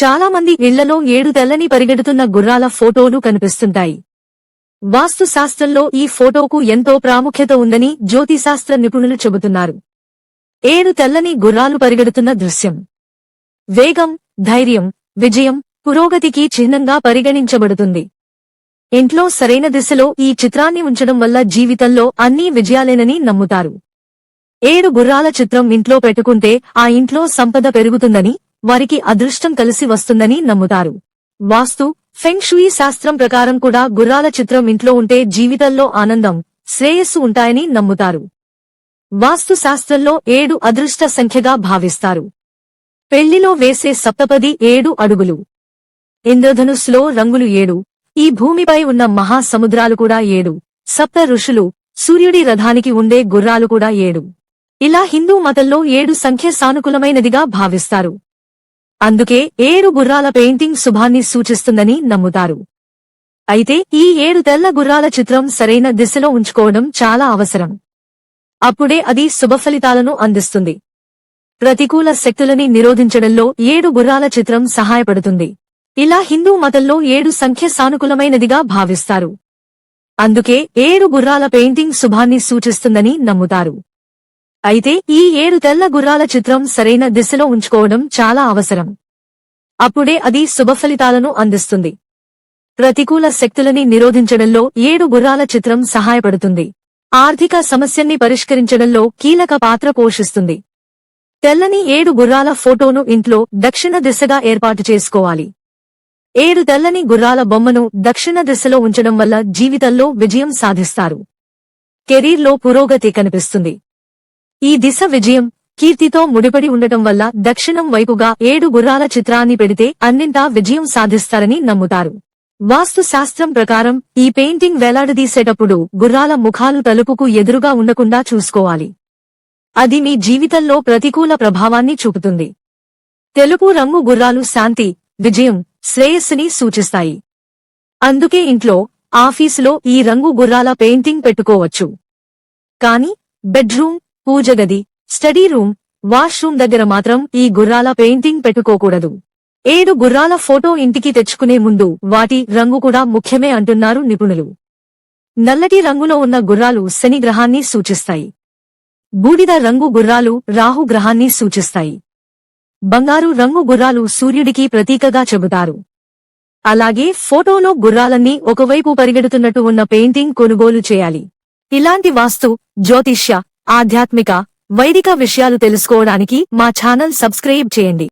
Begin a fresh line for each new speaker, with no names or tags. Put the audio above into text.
చాలా మంది ఇళ్లలో 7 తెల్లని పరిగెడుతున్న గుర్రాల ఫోటోలు కనిపిస్తుంటాయి. వాస్తు శాస్త్రంలో ఈ ఫోటోకు ఎంతో ప్రాముఖ్యత ఉందని జ్యోతిశాస్త్ర నిపుణులు చెబుతున్నారు. 7 తెల్లని గుర్రాలు పరిగెడుతున్న దృశ్యం వేగం, ధైర్యం, విజయం, పురోగతికి చిహ్నంగా పరిగణించబడుతుంది. ఇంట్లో సరైన దిశలో ఈ చిత్రాన్ని ఉంచడం వల్ల జీవితంలో అన్నీ విజయాలేనని నమ్ముతారు. 7 గుర్రాల చిత్రం ఇంట్లో పెట్టుకుంటే ఆ ఇంట్లో సంపద పెరుగుతుందని, వారికి అదృష్టం కలిసి వస్తుందని నమ్ముతారు. వాస్తు, ఫెంగ్ షుయి శాస్త్రం ప్రకారం కూడా గుర్రాల చిత్రం ఇంట్లో ఉంటే జీవితంలో ఆనందం, శ్రేయస్సు ఉంటాయని నమ్ముతారు. వాస్తు శాస్త్రంలో 7 అదృష్ట సంఖ్యగా భావిస్తారు. పెళ్లిలో వేసే సప్తపది 7 అడుగులు. ఇంద్రధనుస్సులో రంగులు 7. ఈ భూమిపై ఉన్న మహాసముద్రాలు కూడా 7. సప్త ఋషులు, సూర్యుడి రథానికి ఉండే గుర్రాలు కూడా 7. ఇలా హిందూ మతంలో 7 సంఖ్య సానుకూలమైనదిగా భావిస్తారు. అందుకే 7 గుర్రాల పెయింటింగ్ శుభాన్ని సూచిస్తుందని నమ్ముతారు. అయితే ఈ 7 తెల్ల గుర్రాల చిత్రం సరైన దిశలో ఉంచుకోవడం చాలా అవసరం. అప్పుడే అది శుభఫలితాలను అందిస్తుంది. ప్రతికూల శక్తులని నిరోధించడంలో 7 గుర్రాల చిత్రం సహాయపడుతుంది. ఇలా హిందూ మతంలో 7 సంఖ్య సానుకూలమైనదిగా భావిస్తారు. అందుకే 7 గుర్రాల పెయింటింగ్ శుభాన్ని సూచిస్తుందని నమ్ముతారు. అయితే ఈ 7 తెల్ల గుర్రాల చిత్రం సరైన దిశలో ఉంచుకోవడం చాలా అవసరం. అప్పుడే అది శుభఫలితాలను అందిస్తుంది. ప్రతికూల శక్తులని నిరోధించడంలో 7 గుర్రాల చిత్రం సహాయపడుతుంది. ఆర్థిక సమస్యల్ని పరిష్కరించడంలో కీలక పాత్ర పోషిస్తుంది. తెల్లని 7 గుర్రాల ఫోటోను ఇంట్లో దక్షిణ దిశగా ఏర్పాటు చేసుకోవాలి. 7 తెల్లని గుర్రాల బొమ్మను దక్షిణ దిశలో ఉంచడం వల్ల జీవితంలో విజయం సాధిస్తారు. కెరీర్లో పురోగతి కనిపిస్తుంది. ఈ దిశ విజయం, కీర్తితో ముడిపడి ఉండటం వల్ల దక్షిణం వైపుగా 7 గుర్రాల చిత్రాన్ని పెడితే అన్నింటా విజయం సాధిస్తారని నమ్ముతారు. వాస్తు శాస్త్రం ప్రకారం ఈ పెయింటింగ్ వేలాడదీసేటప్పుడు గుర్రాల ముఖాలు తలుపుకు ఎదురుగా ఉండకుండా చూసుకోవాలి. అది మీ జీవితంలో ప్రతికూల ప్రభావాన్ని చూపుతుంది. తెలుపు రంగు గుర్రాలు శాంతి, విజయం, శ్రేయస్సుని సూచిస్తాయి. అందుకే ఇంట్లో, ఆఫీసులో ఈ రంగు గుర్రాల పెయింటింగ్ పెట్టుకోవచ్చు. కానీ బెడ్రూమ్, పూజగది, స్టడీ రూమ్, వాష్రూమ్ దగ్గర మాత్రం ఈ గుర్రాల పెయింటింగ్ పెట్టుకోకూడదు. 7 గుర్రాల ఫోటో ఇంటికి తెచ్చుకునే ముందు వాటి రంగు కూడా ముఖ్యమే అంటున్నారు నిపుణులు. నల్లటి రంగులో ఉన్న గుర్రాలు శని గ్రహాన్ని సూచిస్తాయి. బూడిద రంగు గుర్రాలు రాహు గ్రహాన్ని సూచిస్తాయి. బంగారు రంగు గుర్రాలు సూర్యుడికి ప్రతీకగా చెబుతారు. అలాగే ఫోటోలో గుర్రాలన్నీ ఒకవైపు పరిగెడుతున్నట్టు ఉన్న పెయింటింగ్ కొనుగోలు చేయాలి. ఇలాంటి వాస్తు, జ్యోతిష్య, ఆధ్యాత్మిక, వైదిక విషయాలు తెలుసుకోవడానికి మా ఛానల్ సబ్స్క్రైబ్ చేయండి.